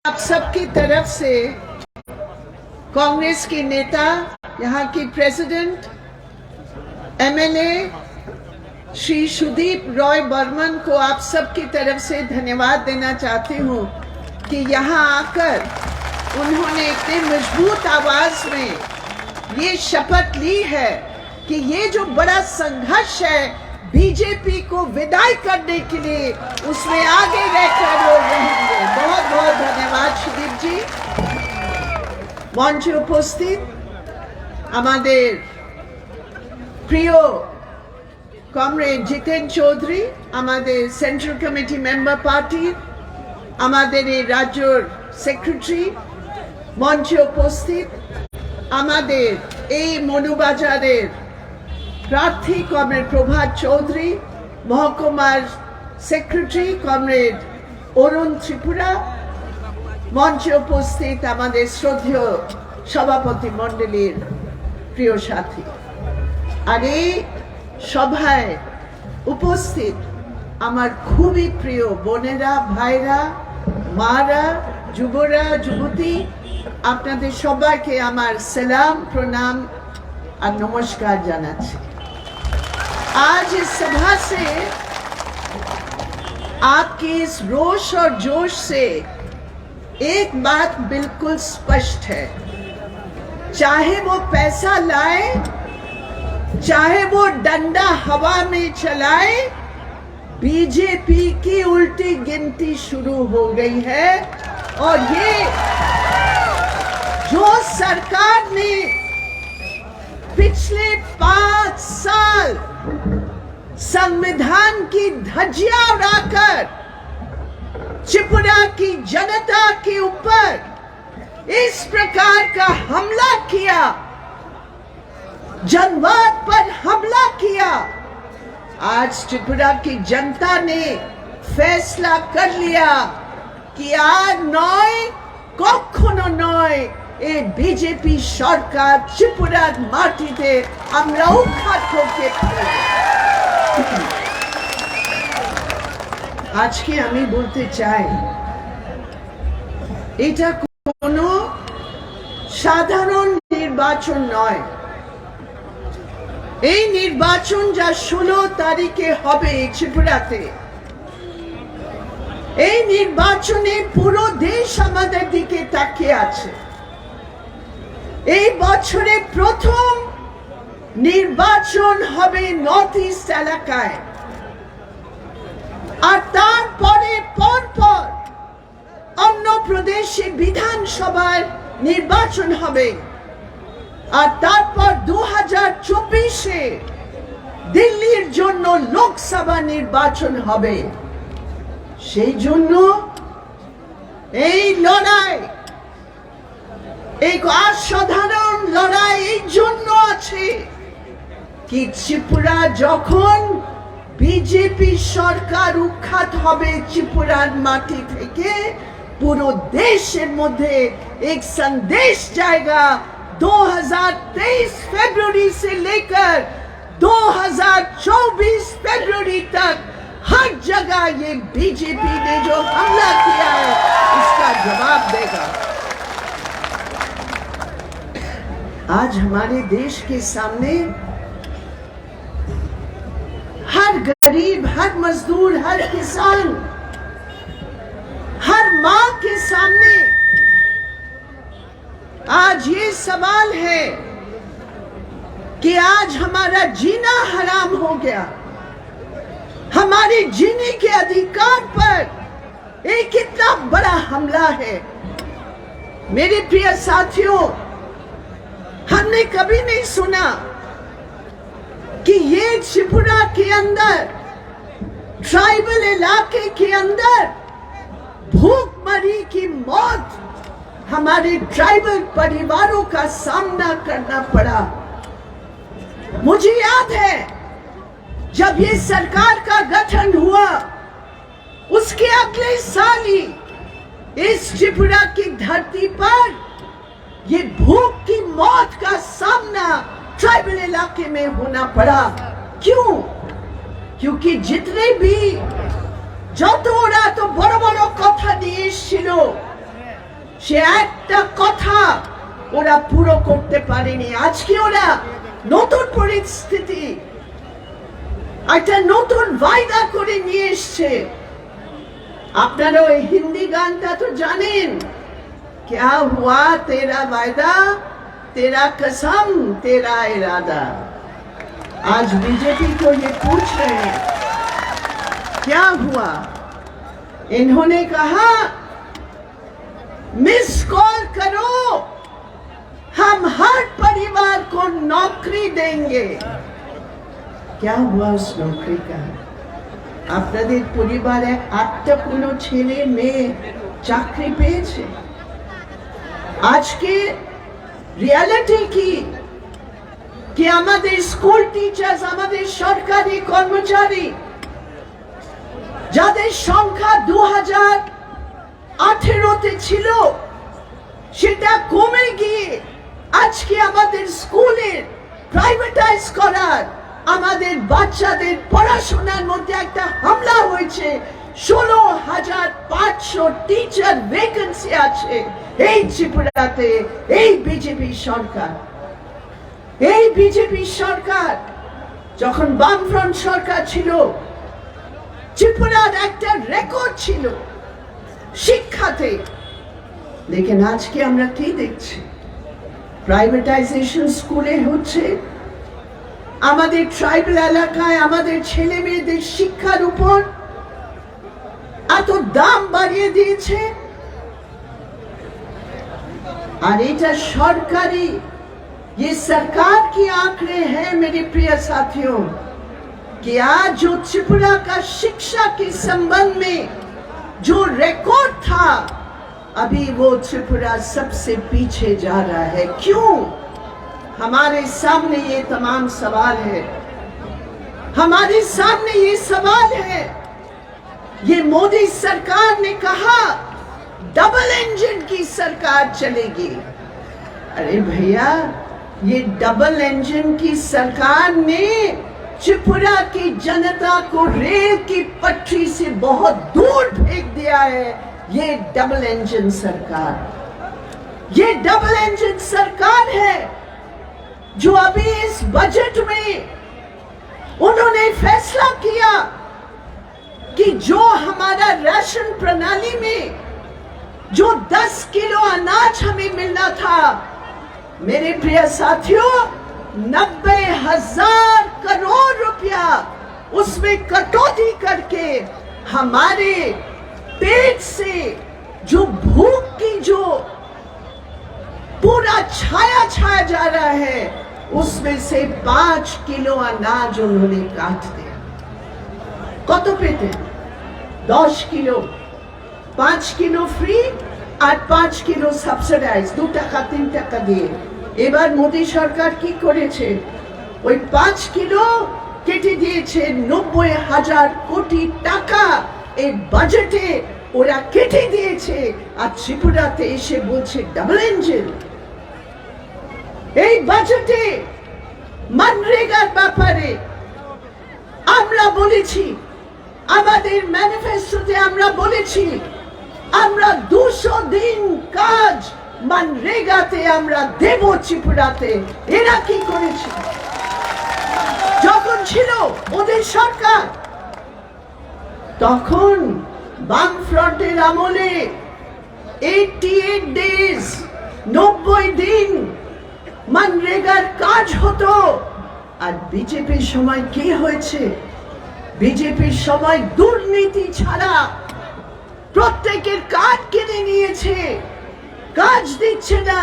आप सबकी तरफ से कांग्रेस के नेता, यहाँ की प्रेसिडेंट, एमएलए श्री सुदीप रॉय बर्मन को आप सबकी तरफ से धन्यवाद देना चाहती हूँ कि यहाँ आकर उन्होंने इतने मजबूत आवाज में ये शपथ ली है कि ये जो बड़ा संघर्ष है बीजेपी को विदाई करने के लिए, उसमें आगे रहकर वो रहेंगे। बहुत बहुत धन्यवाद सुदीप जी। मंचे उपस्थित আমাদের প্রিয় কমরেড জিতেন চৌধুরী, আমাদের সেন্ট্রাল কমিটি মেম্বার পার্টির, আমাদের এই রাজ্যের সেক্রেটারি, মঞ্চে উপস্থিত আমাদের এই মনুবাজারের প্রার্থী কমরেড প্রভাত চৌধুরী, মহকুমার সেক্রেটারি কমরেড অরুণ ত্রিপুরা, মঞ্চে উপস্থিত আমাদের শ্রদ্ধেয় সভাপতি মণ্ডলীর প্রিয় সাথী, আর এই সভায় উপস্থিত আমার খুবই প্রিয় বোনেরা, ভাইরা, মারা, যুবরা, যুবতী, আপনাদের সবাইকে আমার সালাম, প্রণাম और नमस्कार জানাচ্ছি। आज इस सभा से आपके इस रोष और जोश से एक बात बिल्कुल स्पष्ट है, चाहे वो पैसा लाए, चाहे वो डंडा हवा में चलाए, बीजेपी की उल्टी गिनती शुरू हो गई है। और ये जो सरकार ने पिछले 5 साल संविधान की धज्जियां उड़ाकर त्रिपुरा की जनता के ऊपर इस प्रकार का हमला किया, जनवाद पर हमला किया, आज त्रिपुरा की जनता ने फैसला कर लिया कि आज नয়, কখনো নয়, এই বিজেপি সরকার ত্রিপুরার মাটিতে আমরা উৎখাত করতে পারব। আজকে আমি বলতে চাই, এটা কোনো সাধারণ নির্বাচন নয়। এই নির্বাচন যা 16 তারিখে হবে ত্রিপুরাতে, এই নির্বাচনে পুরো দেশ আমাদের দিকে তাকিয়ে আছে। এই বছরে প্রথম নির্বাচন হবে নর্থ ইস্ট এলাকায়, আর তারপরে পরপর অন্য প্রদেশে বিধানসভার নির্বাচন হবে, আর তারপর 2024-এ দিল্লির জন্য লোকসভা নির্বাচন হবে। সেই জন্য এই লড়াই, एक অসাধারণ লড়াই এই জন্য আছে কি ত্রিপুরা যখন বিজেপি সরকার উৎখাত হবে ত্রিপুরার মাটি থেকে, পুরো দেশের মধ্যে एक संदेश जाएगा। 2023 फरवरी से लेकर 2024 फरवरी तक हर जगह ये बीजेपी ने जो हमला किया है इसका जवाब देगा। आज हमारे देश के सामने हर गरीब, हर मजदूर, हर किसान, हर मां के सामने आज ये सवाल है कि आज हमारा जीना हराम हो गया, हमारे जीने के अधिकार पर एक कितना बड़ा हमला है। मेरे प्रिय साथियों, हमने कभी नहीं सुना कि ये त्रिपुरा के अंदर, ट्राइबल इलाके के अंदर भूखमरी की मौत हमारे ट्राइबल परिवारों का सामना करना पड़ा। मुझे याद है जब ये सरकार का गठन हुआ, उसके अगले साल ही इस त्रिपुरा की धरती पर ये भूख की मौत का सामना ट्राइबल इलाके में होना पड़ा। क्यों? क्योंकि जितने भी যত ওরা তো বড় বড় কথা নিয়ে এসেছিল সে একটা কথা ওরা পুরো করতে পারেনি। আজকে ওরা নতুন পরিস্থিতি, একটা নতুন वायदा করে নিয়ে এসছে। আপনারা ওই হিন্দি গানটা তো জানেন, क्या हुआ तेरा वायदा, तेरा कसम, तेरा इरादा। आज बीजेपी को ये पूछ रहे हैं क्या हुआ। इन्होंने कहा मिस कॉल करो, हम हर परिवार को नौकरी देंगे। क्या हुआ उस नौकरी का? আপনাদের পরিবারে একটা কোনো ছেলে মেয়ে চাকরি পেয়েছে? আজকে রিয়ালিটি কি আমাদের স্কুল টিচার্স, আমাদের সরকারি কর্মচারী যাদের সংখ্যা 2018-তে ছিল সেটা কমে গিয়ে আজকে আমাদের স্কুলের প্রাইভেটাইজ করার, আমাদের বাচ্চাদের পড়াশোনার মধ্যে একটা হামলা হয়েছে। 16,500 টিচার ভ্যাকেন্সি আছে এই ত্রিপুরাতে। এই বিজেপি সরকার, এই বিজেপি সরকার যখন বামফ্রন্ট সরকার ছিল, ত্রিপুরার একটা রেকর্ড ছিল শিক্ষাতে। লেকিন আজকে আমরা কি দেখছি? প্রাইভেটাইজেশন স্কুলে হচ্ছে, আমাদের ট্রাইবাল এলাকায় আমাদের ছেলে মেয়েদের শিক্ষার উপর এত দাম বাড়িয়ে দিয়েছে। और এটা सरकारी, ये सरकार की आंकड़े हैं मेरे प्रिय साथियों, कि आज जो त्रिपुरा का शिक्षा के संबंध में जो रिकॉर्ड था, अभी वो त्रिपुरा सबसे पीछे जा रहा है। क्यों? हमारे सामने ये तमाम सवाल है, हमारे सामने ये सवाल है। ये मोदी सरकार ने कहा डबल इंजन की सरकार चलेगी। अरे भैया, ये डबल इंजन की सरकार ने त्रिपुरा की जनता को रेल की पटरी से बहुत दूर फेंक दिया है। ये डबल इंजन सरकार, ये डबल इंजन सरकार है जो अभी इस बजट में उन्होंने फैसला किया कि जो हमारा राशन प्रणाली में जो 10 किलो अनाज हमें मिलना था, मेरे प्रिय साथियों, 90,000 करोड़ रुपया उसमें कटौती करके हमारे पेट से जो भूख की जो पूरा छाया जा रहा है, उसमें से 5 किलो अनाज उन्होंने काट दिया। कत पेटे 10 किलो, 5 किलो फ्री और 5 किलो সাবসিডাইজ, 2 টাকা 3 টাকা দিয়ে। এবার মোদি সরকার কি করেছে? ওই 5 কিলো কেটে দিয়েছে 90,000 কোটি টাকা এই বাজেটে ওরা কেটে দিয়েছে। আর ত্রিপুরাতে এসে বলছে ডাবল ইঞ্জিন। এই বাজেটে মনরেগার ব্যাপারে আমরা বলেছি, আমাদের ম্যানিফেস্টোতে আমরা বলেছি আমরা 200 দিন কাজ মনরেগাতে আমরা দেব ত্রিপুরাতে। এরা কি করেছে? যখন ছিল ওদের সরকার, তখন বামফ্রন্টের আমলে 88 ডেজ, 90 দিন মনরেগার কাজ হতো। আর বিজেপির সময় কি হয়েছে? বিজেপির সময় দুর্নীতি ছাড়া প্রত্যেকের কাজ কিনে নিয়েছে, কাজ দিচ্ছে না,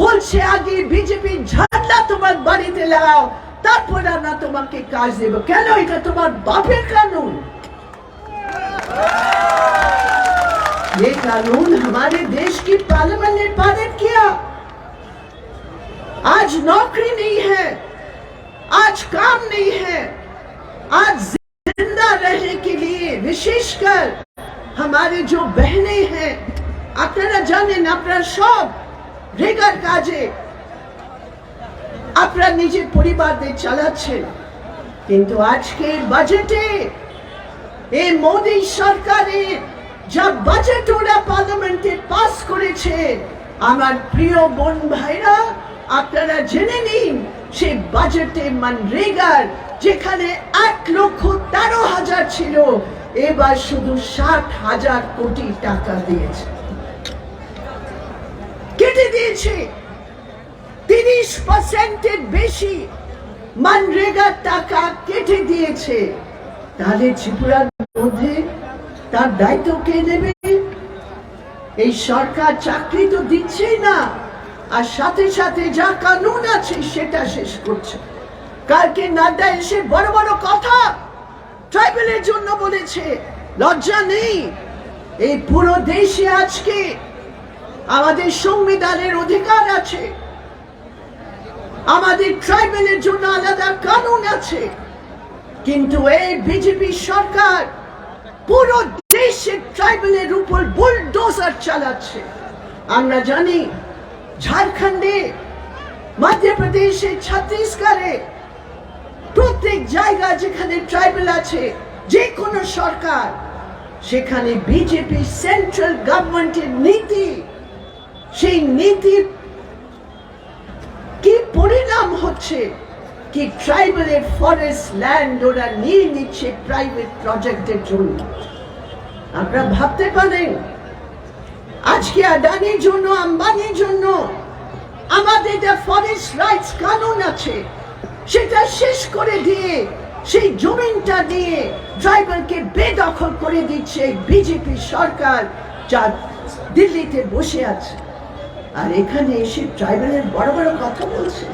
বলছে আগে বিজেপি ঝান্ডা তোমার বাড়িতে লাগাও, তারপর আমরা তোমাকে কাজ দেব। কেন? এটা তোমার বাপের কানুন। ये कानून हमारे देश की पार्लियामेंट ने पारित किया। आज नौकरी नहीं है, आज काम नहीं है, आज जिंदा रहने के लिए विशेषकर हमारे जो बहने हैं, আপনারা জানেন, আপনারা সব রেগার কাজে আপনারা নিজের পরিবারদের চালাচ্ছেন। কিন্তু আজকে বাজেটে এই মোদি সরকারের যা বাজেট ওরা পার্লামেন্টে পাস করে করেছে। আমার প্রিয় বোন ভাইরা, আপনারা জেনে নিন, সে বাজেটে মনরেগার যেখানে 1,13,000 ছিল, এবার শুধু 60,000 কোটি টাকা দিয়েছে, কেটে দিয়েছে। 30%-এর বেশি মনরেগার টাকা কেটে দিয়েছে। তাহলে ত্রিপুরার মধ্যে তার দায়িত্ব কে নেবে? এই সরকার চাকরি তো দিচ্ছেই না, আর সাথে সাথে যা কানুন আছে সেটা শেষ করছে। কালকে নাড্ডা এসে বড় বড় কথা ট্রাইবেলের জন্য বলেছে, লজ্জা নেই? এই পুরো দেশে আজকে আমাদের সংবিধানের অধিকার আছে, আমাদের ট্রাইবেলের জন্য আলাদা কানুন আছে, কিন্তু এই বিজেপি সরকার পুরো দেশে ট্রাইবেলের উপর বুলডোজার চালাচ্ছে। আমরা জানি ঝাড়খণ্ডে, মধ্যপ্রদেশে, ছত্তিশগড়ে, প্রত্যেক জায়গা যেখানে ট্রাইবেল আছে, যে কোনো সরকার, সেখানে বিজেপি সেন্ট্রাল গভর্নমেন্টের নীতি, সেই নীতির কি পরিণাম হচ্ছে কি ট্রাইবেলের ফরেস্ট ল্যান্ড ওরা নিয়ে নিচ্ছে প্রাইভেট প্রজেক্টের জন্য। আপনারা ভাবতে পারেন, আজকে আদানির জন্য, আম্বানির জন্য আমাদের যে ফরেস্ট রাইটস কানুন আছে সেটা শেষ করে দিয়ে সেই জমিনটা নিয়ে ট্রাইবেলকে বেদখল করে দিচ্ছে বিজেপি সরকার, যা দিল্লিতে বসে আছে। আর এখানে এসে ট্রাইবেলের বড় বড় কথা বলছে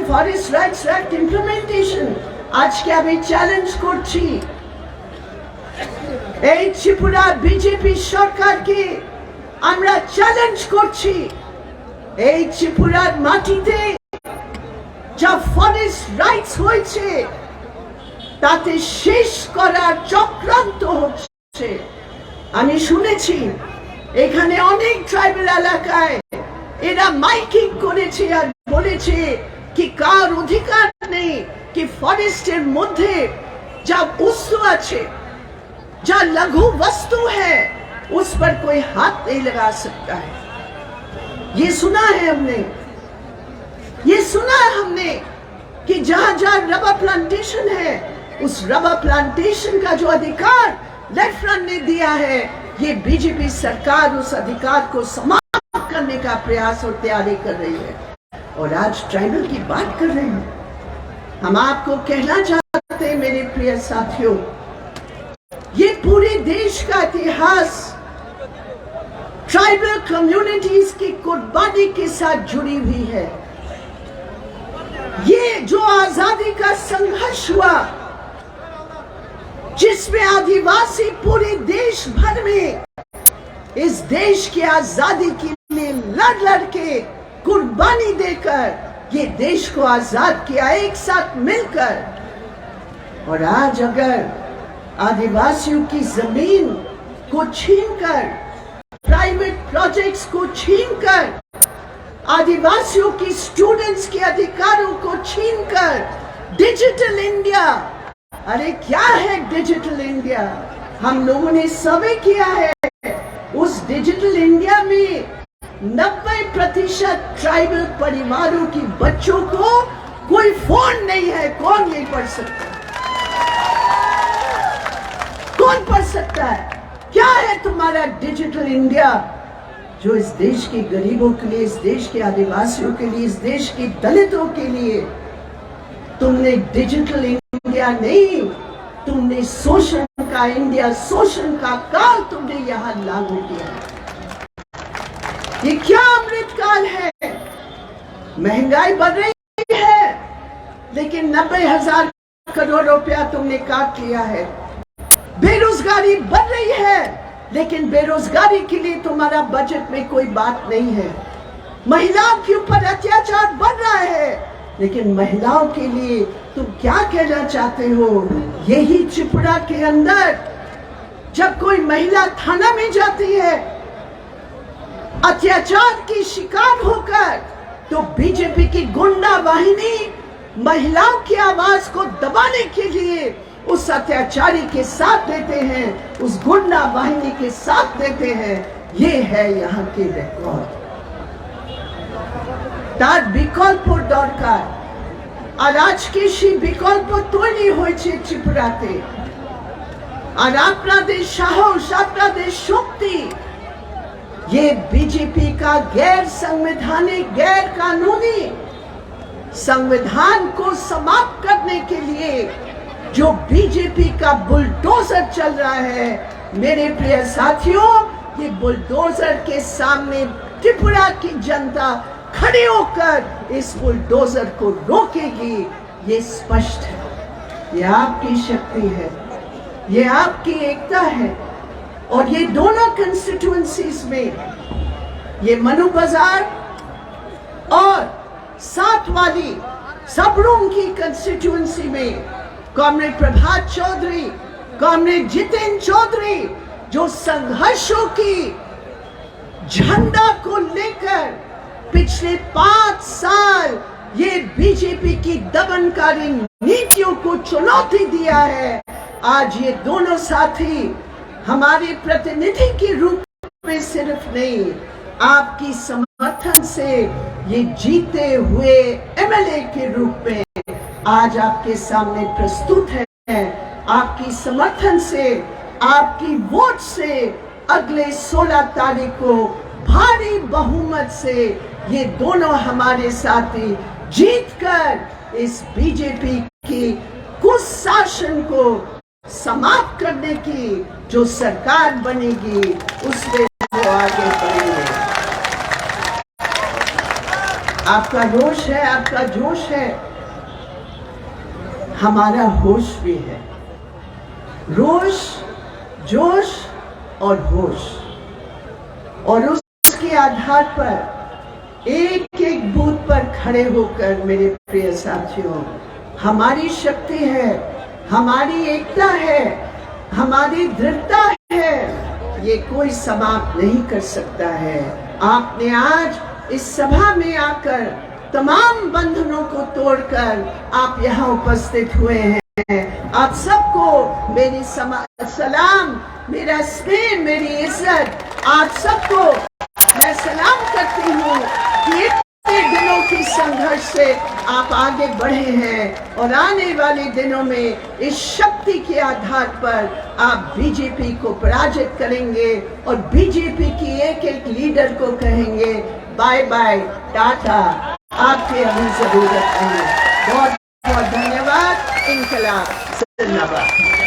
ফরেস্ট রাইটস অ্যাক্ট ইমপ্লিমেন্টেশন। আজকে আমি চ্যালেঞ্জ করছি এই ত্রিপুরা বিজেপি সরকারকে, আমরা চ্যালেঞ্জ করছি, এই ত্রিপুরার মাটিতে যা ফরেস্ট রাইটস হয়েছে তাতে শেষ করার চক্রান্ত হচ্ছে। আমি শুনেছি এখানে অনেক ট্রাইবেল এলাকায় এরা মাইকিং করেছে আর বলেছে कि कार अधिकार नहीं कि फॉरेस्टर मध्य जब वस्तु আছে, जा लघु वस्तु है, उस पर कोई हाथ नहीं लगा सकता है। ये सुना है हमने, ये सुना है हमने कि जहां जहां रबर प्लांटेशन है, उस रबर प्लांटेशन का जो अधिकार लेफ्ट फ्रंट ने दिया है, ये बीजेपी सरकार उस अधिकार को समाप्त करने का प्रयास और तैयारी कर रही है। और आज ट्राइबल की बात कर रहे हैं। हम आपको कहना चाहते हैं मेरे प्रिय साथियों, ये पूरे देश का इतिहास ट्राइबल कम्युनिटीज की कुर्बानी के साथ जुड़ी हुई है। ये जो आजादी का संघर्ष हुआ, जिसमें आदिवासी पूरे देश भर में इस देश की आजादी के लिए लड़ लड़ के कुर्बानी देकर ये देश को आजाद किया, एक साथ मिलकर। और आज अगर आदिवासियों की जमीन को छीनकर, प्राइवेट प्रोजेक्ट्स को छीनकर, आदिवासियों की स्टूडेंट्स के अधिकारों को छीनकर डिजिटल इंडिया, अरे क्या है डिजिटल इंडिया? हम लोगों ने सर्वे किया है, उस डिजिटल इंडिया में 90% ट्राइबल परिवारों की बच्चों को कोई फोन नहीं है। कौन ये पढ़ सकता है? कौन पढ़ सकता है? क्या है तुम्हारा डिजिटल इंडिया जो इस देश के गरीबों के लिए, इस देश के आदिवासियों के लिए, इस देश के दलितों के लिए तुमने डिजिटल इंडिया नहीं, तुमने शोषण का इंडिया, शोषण का काल तुमने यहां लागू किया। ये क्या अमृत काल है? महंगाई बढ़ रही है, लेकिन 90,000 करोड़ रुपया तुमने काट लिया है। बेरोजगारी बढ़ रही है, लेकिन बेरोजगारी के लिए तुम्हारा बजट में कोई बात नहीं है। महिलाओं के ऊपर अत्याचार बढ़ रहा है, लेकिन महिलाओं के लिए तुम क्या कहना चाहते हो? यही त्रिपुरा के अंदर जब कोई महिला थाना में जाती है अत्याचार की शिकार होकर, तो बीजेपी की गुंडा वाहिनी महिलाओं की आवाज को दबाने के लिए उस अत्याचारी के साथ देते हैं, उस गुंडा वाहिनी के साथ देते हैं। ये है यहाँ के রেকর্ড। তার বিকল্প দরকার, আর আজকে সেই বিকল্প তৈরি হয়েছে ত্রিপুরাতে। আর আপনাদের সাহস, আপনাদের শক্তি, ये बीजेपी का गैर संवैधानिक, गैर कानूनी संविधान को समाप्त करने के लिए जो बीजेपी का बुलडोजर चल रहा है, मेरे प्रिय साथियों, ये बुलडोजर के सामने त्रिपुरा की जनता खड़े होकर इस बुलडोजर को रोकेगी, ये स्पष्ट है। ये आपकी शक्ति है, ये आपकी एकता है। और ये दोनों कंस्टिट्यूएंसीज में, ये मनु बाजार और साथ वाली सबरूम की कंस्टिट्यूएंसी में कॉमरेड प्रभात चौधरी, कॉमरेड जितेंद्र चौधरी, जो संघर्षों की झंडा को लेकर पिछले 5 साल ये बीजेपी की दमनकारी नीतियों को चुनौती दिया है, आज ये दोनों साथी हमारे प्रतिनिधि के रूप में सिर्फ नहीं, आपकी समर्थन से ये जीते हुए एमएलए के रूप में आज आपके सामने प्रस्तुत है। आपकी समर्थन से, आपकी वोट से अगले 16 तारीख को भारी बहुमत से ये दोनों हमारे साथी जीतकर इस बीजेपी की कुशासन को समाप्त करने की जो सरकार बनेगी, उसमें वो आगे बढ़ेंगे। आपका रोष है, आपका जोश है, हमारा होश भी है। रोष, जोश और होश, और उसके आधार पर एक एक बूथ पर खड़े होकर मेरे प्रिय साथियों, हमारी शक्ति है, हमारी एकता है, हमारी दृढ़ता है, ये कोई समाप्त नहीं कर सकता है। आपने आज इस सभा में आकर तमाम बंधनों को तोड़कर आप यहाँ उपस्थित हुए हैं। आप सबको मेरी सलाम, मेरा स्नेह, मेरी इज्जत, आप सबको मैं सलाम करती हूँ कि इतने दिनों की संघर्ष से आप आगे बढ़े हैं, और आने वाले दिनों में इस शक्ति के आधार पर आप बीजेपी को पराजित करेंगे और बीजेपी की एक एक लीडर को कहेंगे बाय बाय, टाटा, आपकी अभी जरूरत नहीं। बहुत बहुत धन्यवाद। इनकलाब जिंदाबाद।